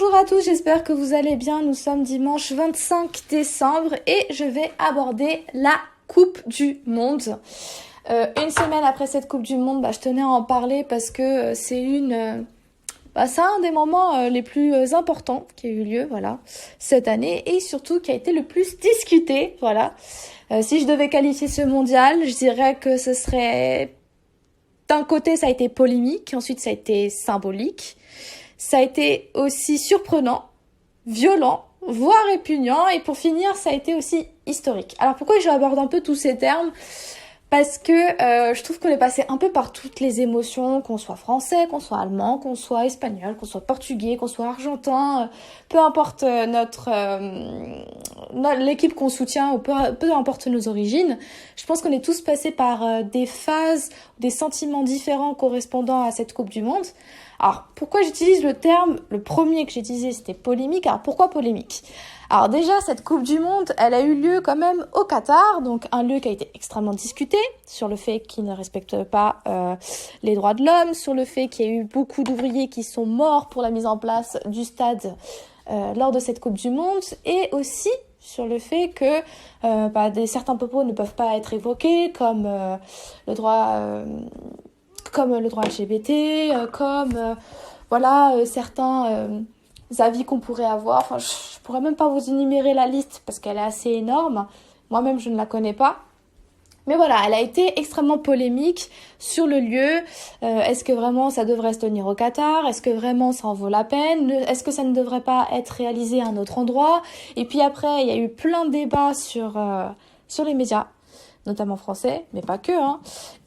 Bonjour à tous, j'espère que vous allez bien. Nous sommes dimanche 25 décembre et je vais aborder la Coupe du Monde. Une semaine après cette Coupe du Monde, je tenais à en parler parce que c'est un des moments les plus importants qui a eu lieu cette année et surtout qui a été le plus discuté. Si je devais qualifier ce mondial, je dirais que ce serait... D'un côté, ça a été polémique, ensuite ça a été symbolique. Ça a été aussi surprenant, violent, voire répugnant. Et pour finir, ça a été aussi historique. Alors pourquoi j'aborde un peu tous ces termes ? Parce que je trouve qu'on est passé un peu par toutes les émotions, qu'on soit français, qu'on soit allemand, qu'on soit espagnol, qu'on soit portugais, qu'on soit argentin, peu importe l'équipe qu'on soutient ou peu importe nos origines. Je pense qu'on est tous passés par des phases, des sentiments différents correspondant à cette Coupe du Monde. Alors, pourquoi j'utilise le terme, le premier que j'ai utilisé, c'était polémique. Alors, pourquoi polémique ? Alors déjà, cette Coupe du Monde, elle a eu lieu quand même au Qatar, donc un lieu qui a été extrêmement discuté sur le fait qu'il ne respecte pas les droits de l'homme, sur le fait qu'il y a eu beaucoup d'ouvriers qui sont morts pour la mise en place du stade lors de cette Coupe du Monde, et aussi sur le fait que certains propos ne peuvent pas être évoqués, comme le droit LGBT, certains avis qu'on pourrait avoir. Enfin, je pourrais même pas vous énumérer la liste parce qu'elle est assez énorme. Moi-même, je ne la connais pas. Mais voilà, elle a été extrêmement polémique sur le lieu. Est-ce que vraiment ça devrait se tenir au Qatar ? Est-ce que vraiment ça en vaut la peine ? Est-ce que ça ne devrait pas être réalisé à un autre endroit ? Et puis après, il y a eu plein de débats sur les médias, notamment français, mais pas que.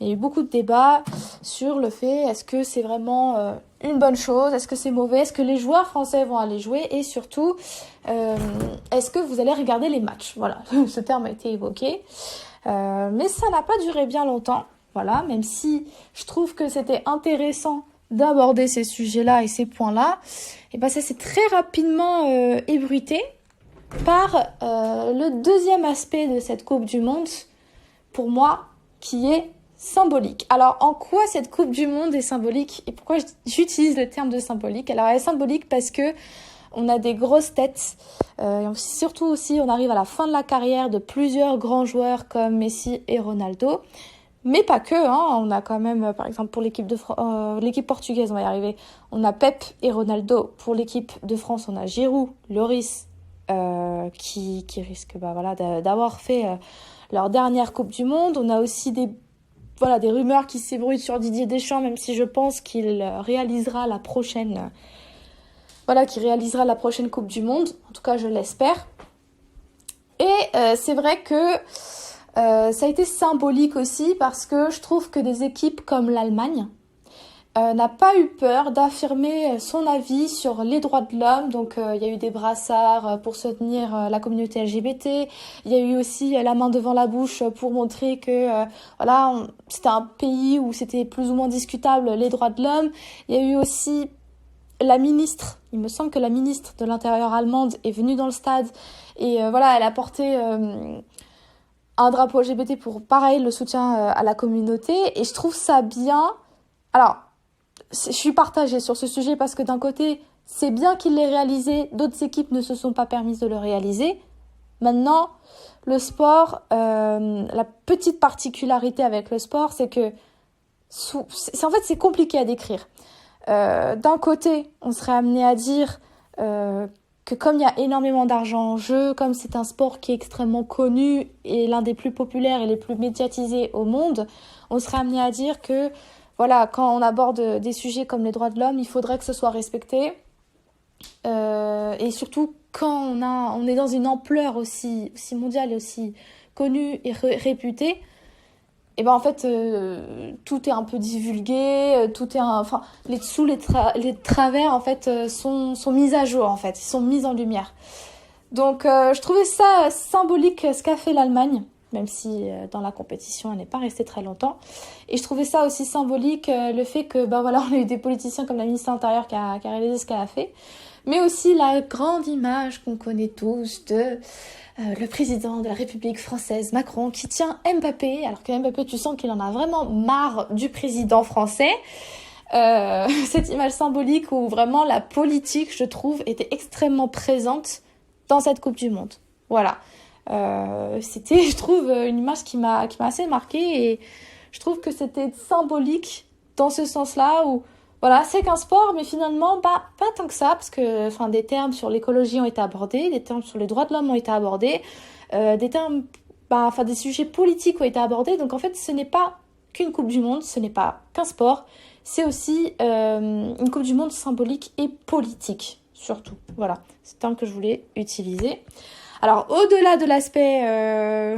Il y a eu beaucoup de débats sur le fait, est-ce que c'est vraiment une bonne chose ? Est-ce que c'est mauvais ? Est-ce que les joueurs français vont aller jouer ? Et surtout, est-ce que vous allez regarder les matchs ? Voilà, ce terme a été évoqué. Mais ça n'a pas duré bien longtemps, même si je trouve que c'était intéressant d'aborder ces sujets-là et ces points-là, et ça s'est très rapidement ébruité par le deuxième aspect de cette Coupe du Monde, pour moi, qui est symbolique. Alors, en quoi cette Coupe du Monde est symbolique et pourquoi j'utilise le terme de symbolique ? Alors, elle est symbolique parce que on a des grosses têtes, surtout aussi on arrive à la fin de la carrière de plusieurs grands joueurs comme Messi et Ronaldo, mais pas que, on a quand même, par exemple pour l'équipe portugaise, on va y arriver, on a Pep et Ronaldo. Pour l'équipe de France, on a Giroud, Lloris, qui risquent d'avoir fait leur dernière Coupe du Monde. On a aussi des rumeurs qui s'ébruitent sur Didier Deschamps, même si je pense qu'il réalisera la prochaine Coupe du Monde. En tout cas, je l'espère. Et c'est vrai que ça a été symbolique aussi parce que je trouve que des équipes comme l'Allemagne n'a pas eu peur d'affirmer son avis sur les droits de l'homme. Donc il y a eu des brassards pour soutenir la communauté LGBT. Il y a eu aussi la main devant la bouche pour montrer que c'était un pays où c'était plus ou moins discutable les droits de l'homme. Il y a eu aussi la ministre, il me semble que la ministre de l'Intérieur allemande est venue dans le stade et elle a porté un drapeau LGBT pour, pareil, le soutien à la communauté. Et je trouve ça bien. Alors, je suis partagée sur ce sujet parce que d'un côté, c'est bien qu'il l'ait réalisé, d'autres équipes ne se sont pas permises de le réaliser. Maintenant, le sport, la petite particularité avec le sport, c'est que c'est compliqué à décrire. D'un côté, on serait amené à dire que comme il y a énormément d'argent en jeu, comme c'est un sport qui est extrêmement connu et l'un des plus populaires et les plus médiatisés au monde, on serait amené à dire que quand on aborde des sujets comme les droits de l'homme, il faudrait que ce soit respecté. Et surtout quand on est dans une ampleur aussi mondiale et aussi connue et réputée, et tout est un peu divulgué, les travers sont mis à jour, ils sont mis en lumière. Donc je trouvais ça symbolique ce qu'a fait l'Allemagne, même si dans la compétition elle n'est pas restée très longtemps. Et je trouvais ça aussi symbolique le fait que on a eu des politiciens comme la ministre de l'Intérieur qui a réalisé ce qu'elle a fait, mais aussi la grande image qu'on connaît tous de le président de la République française, Macron, qui tient Mbappé, alors que Mbappé, tu sens qu'il en a vraiment marre du président français. cette image symbolique où vraiment la politique, je trouve, était extrêmement présente dans cette Coupe du Monde. Voilà. C'était, je trouve, une image qui m'a assez marquée et je trouve que c'était symbolique dans ce sens-là où, voilà, c'est qu'un sport, mais finalement, pas tant que ça, parce que, des termes sur l'écologie ont été abordés, des termes sur les droits de l'homme ont été abordés, des termes, des sujets politiques ont été abordés. Donc, en fait, ce n'est pas qu'une Coupe du Monde, ce n'est pas qu'un sport, c'est aussi une Coupe du Monde symbolique et politique, surtout. Voilà, c'est le terme que je voulais utiliser. Alors, au-delà de l'aspect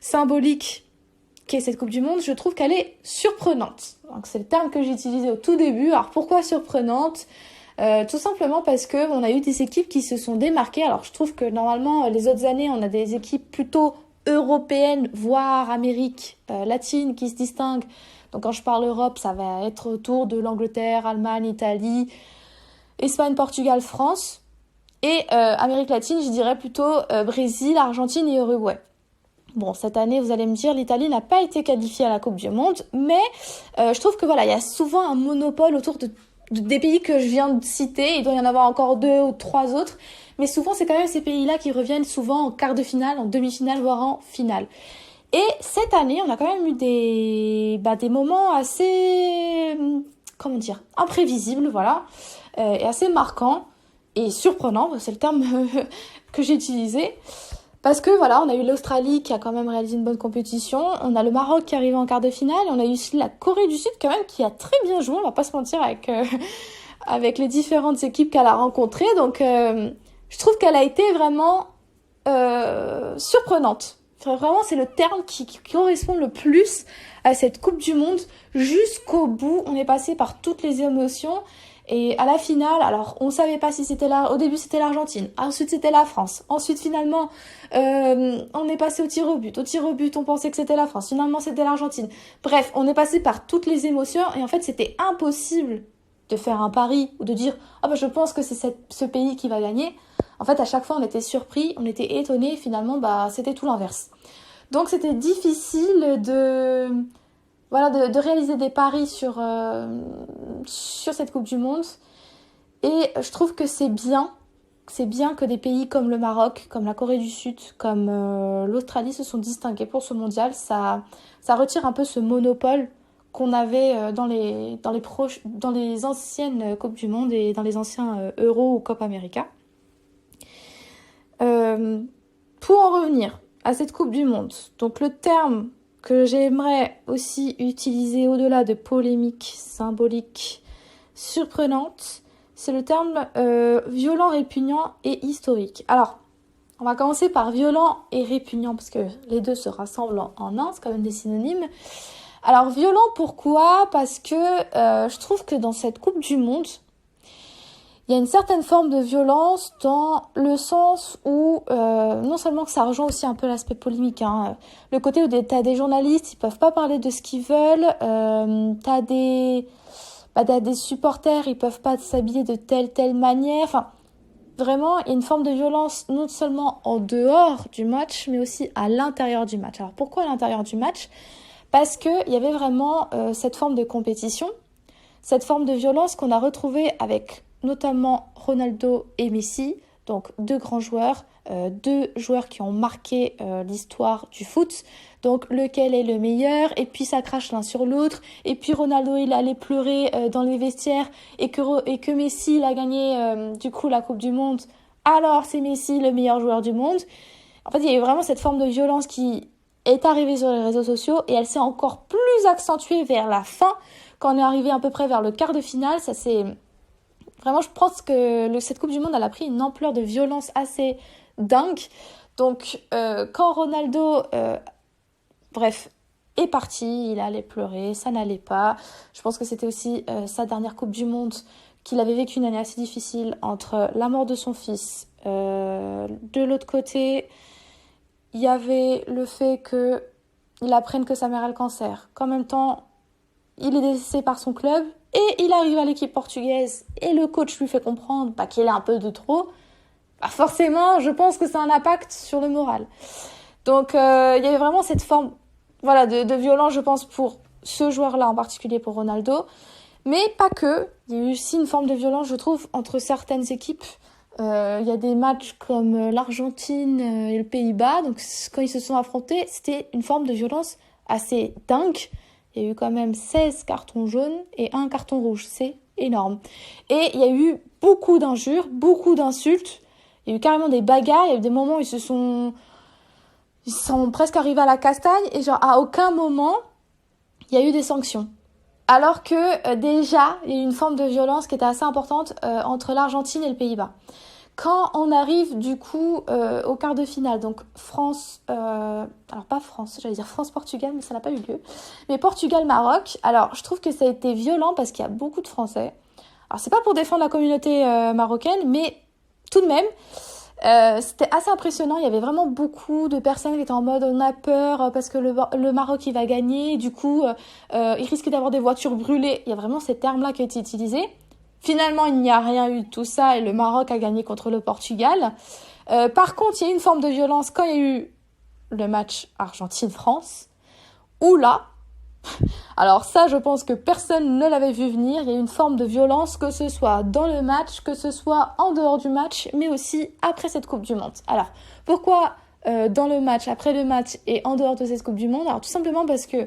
symbolique qu'est cette Coupe du Monde, je trouve qu'elle est surprenante. Donc, c'est le terme que j'ai utilisé au tout début. Alors, pourquoi surprenante ? Tout simplement parce que on a eu des équipes qui se sont démarquées. Alors, je trouve que normalement, les autres années, on a des équipes plutôt européennes, voire Amérique latine qui se distinguent. Donc, quand je parle Europe, ça va être autour de l'Angleterre, Allemagne, Italie, Espagne, Portugal, France. Et Amérique latine, je dirais plutôt Brésil, Argentine et Uruguay. Bon, cette année, vous allez me dire, l'Italie n'a pas été qualifiée à la Coupe du Monde, mais je trouve que voilà, il y a souvent un monopole autour des pays que je viens de citer. Il doit y en avoir encore 2 ou 3 autres, mais souvent, c'est quand même ces pays-là qui reviennent souvent en quart de finale, en demi-finale, voire en finale. Et cette année, on a quand même eu des moments assez, imprévisibles, voilà, et assez marquants et surprenants, c'est le terme que j'ai utilisé. Parce que voilà, on a eu l'Australie qui a quand même réalisé une bonne compétition, on a le Maroc qui est arrivé en quart de finale, et on a eu aussi la Corée du Sud quand même qui a très bien joué, on va pas se mentir, avec les différentes équipes qu'elle a rencontrées. Donc je trouve qu'elle a été vraiment surprenante. Vraiment, c'est le terme qui correspond le plus à cette Coupe du Monde. Jusqu'au bout, on est passé par toutes les émotions. Et à la finale, alors on savait pas si c'était là. Au début c'était l'Argentine, ensuite c'était la France, ensuite finalement on est passé au tir au but. Au tir au but on pensait que c'était la France, finalement c'était l'Argentine. Bref, on est passé par toutes les émotions et en fait c'était impossible de faire un pari ou de dire je pense que c'est ce pays qui va gagner. En fait à chaque fois on était surpris, on était étonnés, finalement c'était tout l'inverse. Donc c'était difficile de réaliser des paris sur cette Coupe du Monde. Et je trouve que c'est bien que des pays comme le Maroc, comme la Corée du Sud, comme l'Australie se sont distingués pour ce mondial. Ça retire un peu ce monopole qu'on avait dans les anciennes Coupes du Monde et dans les anciens Euro ou Copa América. Pour en revenir à cette Coupe du Monde, donc le terme que j'aimerais aussi utiliser au-delà de polémique, symbolique, surprenante, c'est le terme violent, répugnant et historique. Alors, on va commencer par violent et répugnant, parce que les deux se rassemblent en un, c'est quand même des synonymes. Alors, violent, pourquoi ? Parce que je trouve que dans cette Coupe du Monde, il y a une certaine forme de violence dans le sens où, non seulement que ça rejoint aussi un peu l'aspect polémique, le côté où t'as des journalistes, ils peuvent pas parler de ce qu'ils veulent, t'as des supporters, ils peuvent pas s'habiller de telle manière, enfin, vraiment, il y a une forme de violence non seulement en dehors du match, mais aussi à l'intérieur du match. Alors, pourquoi à l'intérieur du match ? Parce que il y avait vraiment cette forme de compétition, cette forme de violence qu'on a retrouvée avec notamment Ronaldo et Messi, donc 2 grands joueurs, 2 joueurs qui ont marqué l'histoire du foot, donc lequel est le meilleur, et puis ça crache l'un sur l'autre, et puis Ronaldo il allait pleurer dans les vestiaires, et que Messi il a gagné du coup la Coupe du Monde, alors c'est Messi le meilleur joueur du monde. En fait il y a eu vraiment cette forme de violence qui est arrivée sur les réseaux sociaux, et elle s'est encore plus accentuée vers la fin, quand on est arrivé à peu près vers le quart de finale. Ça c'est... Vraiment, je pense que cette Coupe du Monde, elle a pris une ampleur de violence assez dingue. Donc, quand Ronaldo, est parti, il allait pleurer, ça n'allait pas. Je pense que c'était aussi sa dernière Coupe du Monde, qu'il avait vécu une année assez difficile entre la mort de son fils. De l'autre côté, il y avait le fait qu'il apprenne que sa mère a le cancer. Qu'en même temps, il est délaissé par son club. Et il arrive à l'équipe portugaise et le coach lui fait comprendre qu'il est un peu de trop. Forcément, je pense que ça a un impact sur le moral. Donc, il y avait vraiment cette forme de violence, je pense, pour ce joueur-là, en particulier pour Ronaldo. Mais pas que. Il y a eu aussi une forme de violence, je trouve, entre certaines équipes. Il y a des matchs comme l'Argentine et le Pays-Bas. Donc, quand ils se sont affrontés, c'était une forme de violence assez dingue. Il y a eu quand même 16 cartons jaunes et un carton rouge. C'est énorme. Et il y a eu beaucoup d'injures, beaucoup d'insultes. Il y a eu carrément des bagarres. Il y a eu des moments où ils sont presque arrivés à la castagne. Et genre, à aucun moment, il y a eu des sanctions. Alors que déjà, il y a eu une forme de violence qui était assez importante entre l'Argentine et le Pays-Bas. Quand on arrive du coup au quart de finale, donc France, alors pas France, j'allais dire France-Portugal, mais ça n'a pas eu lieu, mais Portugal-Maroc, alors je trouve que ça a été violent parce qu'il y a beaucoup de Français. Alors c'est pas pour défendre la communauté marocaine, mais tout de même, c'était assez impressionnant. Il y avait vraiment beaucoup de personnes qui étaient en mode on a peur parce que le Maroc il va gagner, du coup il risque d'avoir des voitures brûlées. Il y a vraiment ces termes-là qui ont été utilisés. Finalement, il n'y a rien eu de tout ça et le Maroc a gagné contre le Portugal. Par contre, il y a eu une forme de violence quand il y a eu le match Argentine-France, où là, alors ça, je pense que personne ne l'avait vu venir. Il y a eu une forme de violence, que ce soit dans le match, que ce soit en dehors du match, mais aussi après cette Coupe du Monde. Alors, pourquoi dans le match, après le match et en dehors de cette Coupe du Monde? Alors, tout simplement parce que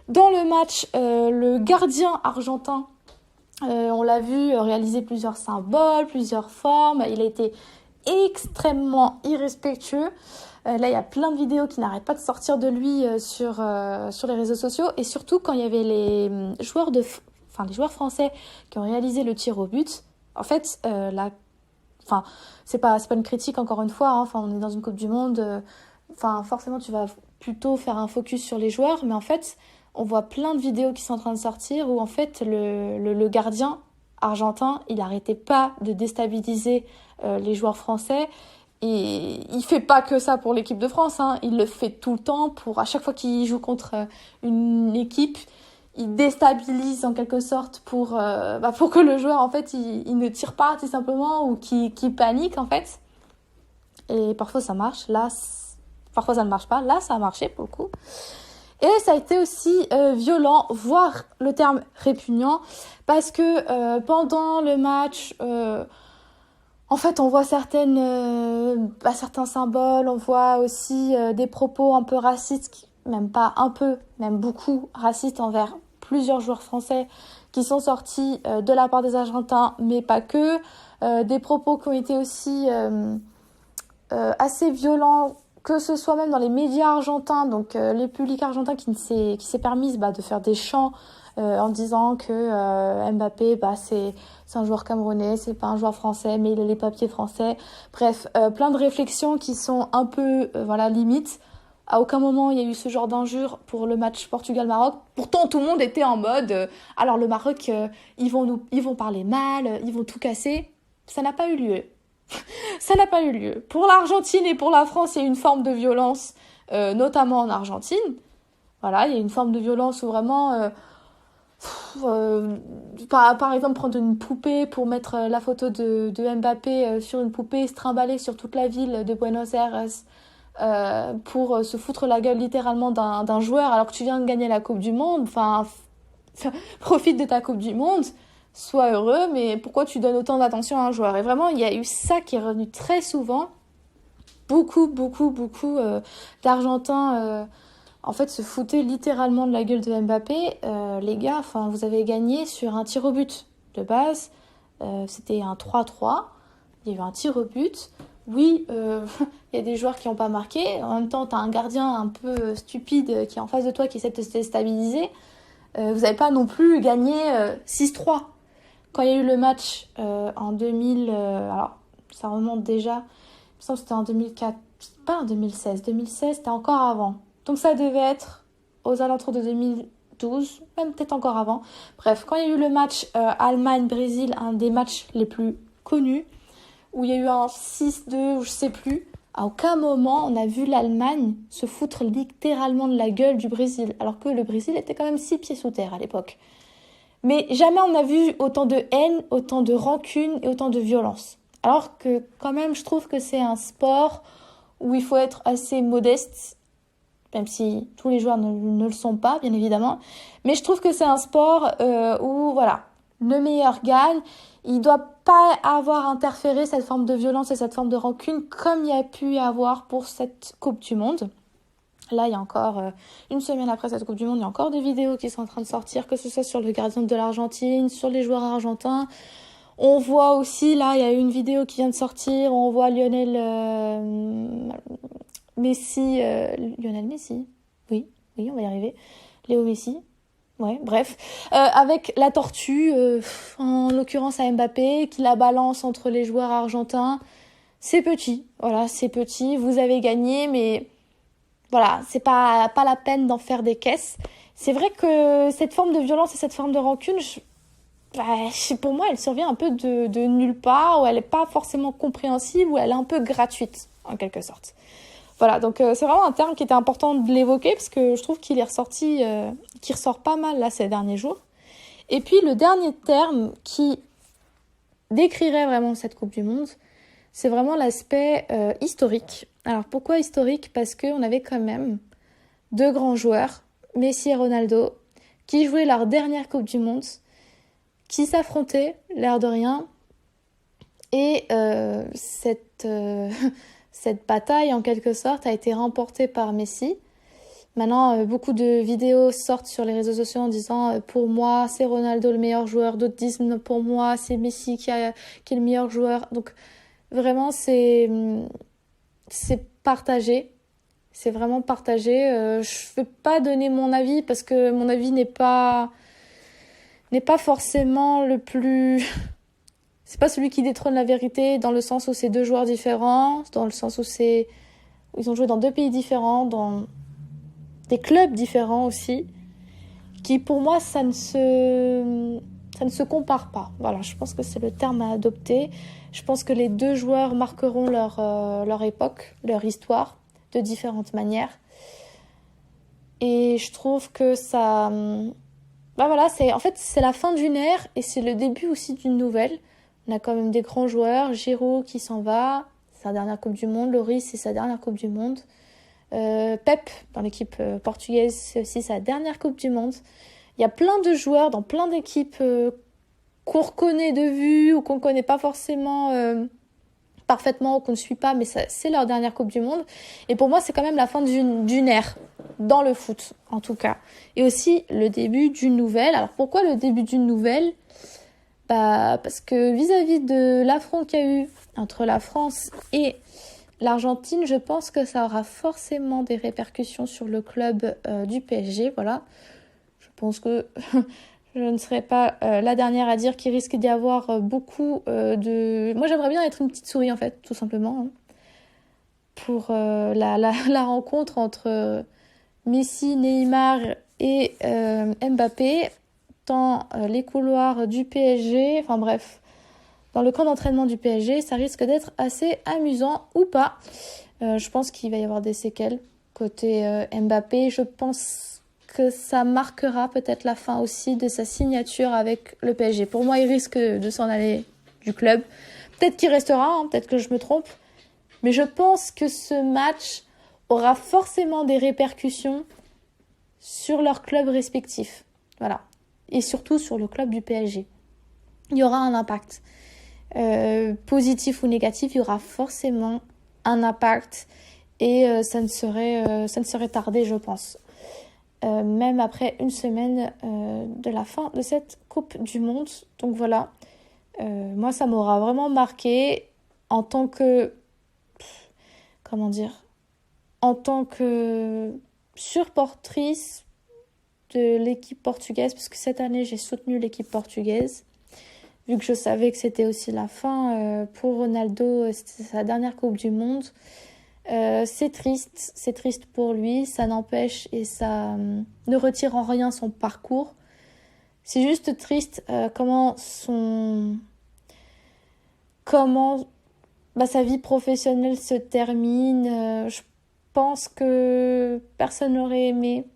dans le match, le gardien argentin, on l'a vu réaliser plusieurs symboles, plusieurs formes. Il a été extrêmement irrespectueux. Là, il y a plein de vidéos qui n'arrêtent pas de sortir de lui sur les réseaux sociaux. Et surtout, quand il y avait les joueurs français qui ont réalisé le tir au but, en fait, c'est pas une critique encore une fois. Hein. Enfin, on est dans une Coupe du Monde. Forcément, tu vas plutôt faire un focus sur les joueurs. Mais en fait, on voit plein de vidéos qui sont en train de sortir où en fait, le gardien argentin, il n'arrêtait pas de déstabiliser les joueurs français. Et il fait pas que ça pour l'équipe de France, hein. Il le fait tout le temps pour à chaque fois qu'il joue contre une équipe, il déstabilise en quelque sorte pour que le joueur en fait il ne tire pas tout simplement ou qu'il panique en fait. Et parfois ça marche, là parfois ça ne marche pas, là ça a marché pour le coup. Et ça a été aussi violent, voire le terme répugnant, parce que pendant le match, en fait, on voit certains symboles, on voit aussi des propos un peu racistes, même pas un peu, même beaucoup racistes envers plusieurs joueurs français qui sont sortis de la part des Argentins, mais pas que. Des propos qui ont été aussi assez violents, que ce soit même dans les médias argentins, donc les publics argentins qui s'est permis de faire des chants en disant que Mbappé, c'est un joueur camerounais, c'est pas un joueur français, mais il a les papiers français. Bref, plein de réflexions qui sont un peu, limites. À aucun moment il y a eu ce genre d'injures pour le match Portugal-Maroc. Pourtant, tout le monde était en mode, alors le Maroc, ils vont parler mal, ils vont tout casser. Ça n'a pas eu lieu. Ça n'a pas eu lieu. Pour l'Argentine et pour la France, il y a une forme de violence, notamment en Argentine. Voilà, il y a une forme de violence où vraiment... par exemple, prendre une poupée pour mettre la photo de Mbappé sur une poupée, se trimballer sur toute la ville de Buenos Aires pour se foutre la gueule littéralement d'un joueur alors que tu viens de gagner la Coupe du Monde. Profite de ta Coupe du Monde, sois heureux, mais pourquoi tu donnes autant d'attention à un joueur? Et vraiment, il y a eu ça qui est revenu très souvent. Beaucoup d'Argentins... en fait, se foutaient littéralement de la gueule de Mbappé. Les gars, vous avez gagné sur un tir au but. De base, c'était un 3-3. Il y a eu un tir au but. Oui, il y a des joueurs qui n'ont pas marqué. En même temps, tu as un gardien un peu stupide qui est en face de toi, qui essaie de te déstabiliser. Vous n'avez pas non plus gagné 6-3. Quand il y a eu le match en 2000... alors, ça remonte déjà. Il me semble que c'était en 2004. Pas en 2016. 2016, c'était encore avant. Donc ça devait être aux alentours de 2012, même peut-être encore avant. Bref, quand il y a eu le match Allemagne-Brésil, un des matchs les plus connus, où il y a eu un 6-2, ou je sais plus, à aucun moment on a vu l'Allemagne se foutre littéralement de la gueule du Brésil, alors que le Brésil était quand même 6 pieds sous terre à l'époque. Mais jamais on a vu autant de haine, autant de rancune et autant de violence. Alors que quand même, je trouve que c'est un sport où il faut être assez modeste, même si tous les joueurs ne le sont pas, bien évidemment. Mais je trouve que c'est un sport où, le meilleur gagne. Il doit pas avoir interféré cette forme de violence et cette forme de rancune comme il y a pu y avoir pour cette Coupe du Monde. Là, il y a encore, une semaine après cette Coupe du Monde, il y a encore des vidéos qui sont en train de sortir, que ce soit sur le gardien de l'Argentine, sur les joueurs argentins. On voit aussi, là, il y a une vidéo qui vient de sortir, on voit Lionel Messi, oui, on va y arriver, Léo Messi, ouais, bref, avec la tortue, en l'occurrence à Mbappé, qui la balance entre les joueurs argentins. C'est petit, voilà, c'est petit, vous avez gagné, mais voilà, c'est pas la peine d'en faire des caisses. C'est vrai que cette forme de violence et cette forme de rancune, pour moi, elle survient un peu de nulle part, ou elle n'est pas forcément compréhensible, ou elle est un peu gratuite, en quelque sorte. Voilà, donc c'est vraiment un terme qui était important de l'évoquer, parce que je trouve qu'il est ressorti, qui ressort pas mal là ces derniers jours. Et puis le dernier terme qui décrirait vraiment cette Coupe du Monde, c'est vraiment l'aspect historique. Alors pourquoi historique ? Parce qu'on avait quand même deux grands joueurs, Messi et Ronaldo, qui jouaient leur dernière Coupe du Monde, qui s'affrontaient, l'air de rien. Et cette bataille, en quelque sorte, a été remportée par Messi. Maintenant, beaucoup de vidéos sortent sur les réseaux sociaux en disant pour moi, c'est Ronaldo le meilleur joueur. D'autres disent pour moi, c'est Messi qui est le meilleur joueur. Donc, vraiment, c'est partagé. C'est vraiment partagé. Je ne vais pas donner mon avis parce que mon avis n'est pas forcément le plus... C'est pas celui qui détrône la vérité, dans le sens où c'est deux joueurs différents, dans le sens où ils ont joué dans deux pays différents, dans des clubs différents aussi, qui pour moi ça ne se compare pas. Voilà, je pense que c'est le terme à adopter. Je pense que les deux joueurs marqueront leur époque, leur histoire, de différentes manières. Et je trouve que ça... voilà, c'est la fin d'une ère et c'est le début aussi d'une nouvelle. On a quand même des grands joueurs, Giroud qui s'en va, sa dernière Coupe du Monde, Lloris c'est sa dernière Coupe du Monde. Pep dans l'équipe portugaise, c'est aussi sa dernière Coupe du Monde. Il y a plein de joueurs dans plein d'équipes qu'on reconnaît de vue ou qu'on ne connaît pas forcément parfaitement ou qu'on ne suit pas, mais c'est leur dernière Coupe du Monde. Et pour moi, c'est quand même la fin d'une ère, dans le foot en tout cas. Et aussi le début d'une nouvelle. Alors pourquoi le début d'une nouvelle ? Parce que vis-à-vis de l'affront qu'il y a eu entre la France et l'Argentine, je pense que ça aura forcément des répercussions sur le club du PSG. Voilà. Je pense que je ne serai pas la dernière à dire qu'il risque d'y avoir beaucoup de... Moi, j'aimerais bien être une petite souris, en fait, tout simplement, hein, pour la rencontre entre Messi, Neymar et Mbappé dans les couloirs du PSG. Enfin bref, dans le camp d'entraînement du PSG, ça risque d'être assez amusant ou pas. Je pense qu'il va y avoir des séquelles côté Mbappé. Je pense que ça marquera peut-être la fin aussi de sa signature avec le PSG. Pour moi, il risque de s'en aller du club. Peut-être qu'il restera, hein, peut-être que je me trompe. Mais je pense que ce match aura forcément des répercussions sur leurs clubs respectifs. Voilà. Et surtout sur le club du PSG. Il y aura un impact. Positif ou négatif, il y aura forcément un impact. Et ça ne serait tardé, je pense. Même après une semaine de la fin de cette Coupe du Monde. Donc voilà. Moi, ça m'aura vraiment marqué en tant que... Comment dire ? En tant que supportrice de l'équipe portugaise, parce que cette année j'ai soutenu l'équipe portugaise, vu que je savais que c'était aussi la fin pour Ronaldo, c'était sa dernière Coupe du Monde. C'est triste pour lui, ça n'empêche et ça ne retire en rien son parcours. C'est juste triste comment sa vie professionnelle se termine. Je pense que personne n'aurait aimé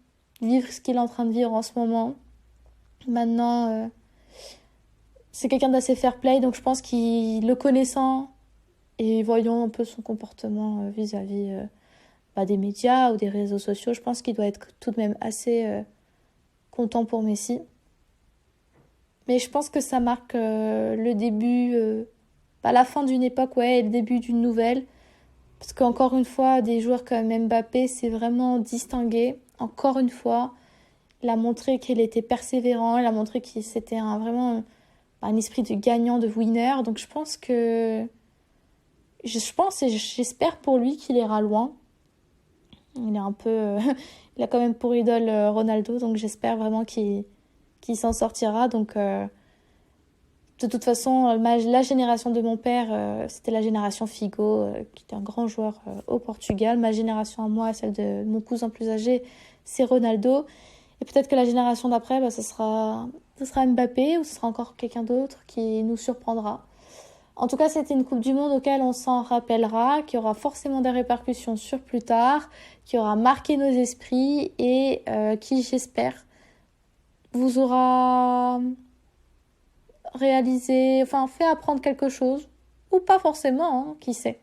vivre ce qu'il est en train de vivre en ce moment. Maintenant, c'est quelqu'un d'assez fair-play, donc je pense qu'il, le connaissant et voyant un peu son comportement vis-à-vis des médias ou des réseaux sociaux, je pense qu'il doit être tout de même assez content pour Messi. Mais je pense que ça marque le début, la fin d'une époque, ouais, et le début d'une nouvelle. Parce qu'encore une fois, des joueurs comme Mbappé, c'est vraiment distingué. Encore une fois, il a montré qu'il était persévérant, il a montré qu'il c'était vraiment un esprit de gagnant, de winner. Donc je pense et j'espère pour lui qu'il ira loin. Il est un peu, il a quand même pour idole Ronaldo, donc j'espère vraiment qu'il s'en sortira. Donc de toute façon, la génération de mon père, c'était la génération Figo, qui était un grand joueur au Portugal. Ma génération à moi, celle de mon cousin plus âgé, c'est Ronaldo. Et peut-être que la génération d'après, ce sera Mbappé ou ce sera encore quelqu'un d'autre qui nous surprendra. En tout cas, c'était une Coupe du Monde auquel on s'en rappellera, qui aura forcément des répercussions sur plus tard, qui aura marqué nos esprits et qui, j'espère, vous aura fait apprendre quelque chose, ou pas forcément, hein, qui sait.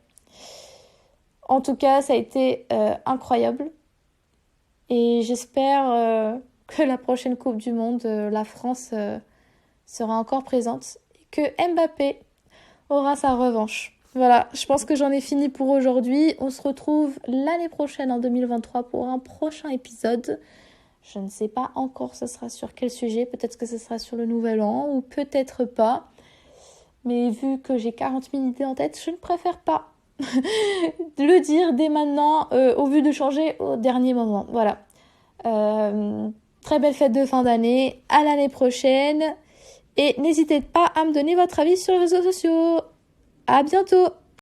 En tout cas, ça a été incroyable. Et j'espère que la prochaine Coupe du Monde, la France sera encore présente et que Mbappé aura sa revanche. Voilà, je pense que j'en ai fini pour aujourd'hui. On se retrouve l'année prochaine en 2023 pour un prochain épisode. Je ne sais pas encore ce sera sur quel sujet. Peut-être que ce sera sur le Nouvel An ou peut-être pas. Mais vu que j'ai 40 000 idées en tête, je ne préfère pas le dire dès maintenant au vu de changer au dernier moment. Voilà. Très belle fête de fin d'année. À l'année prochaine. Et n'hésitez pas à me donner votre avis sur les réseaux sociaux. À bientôt!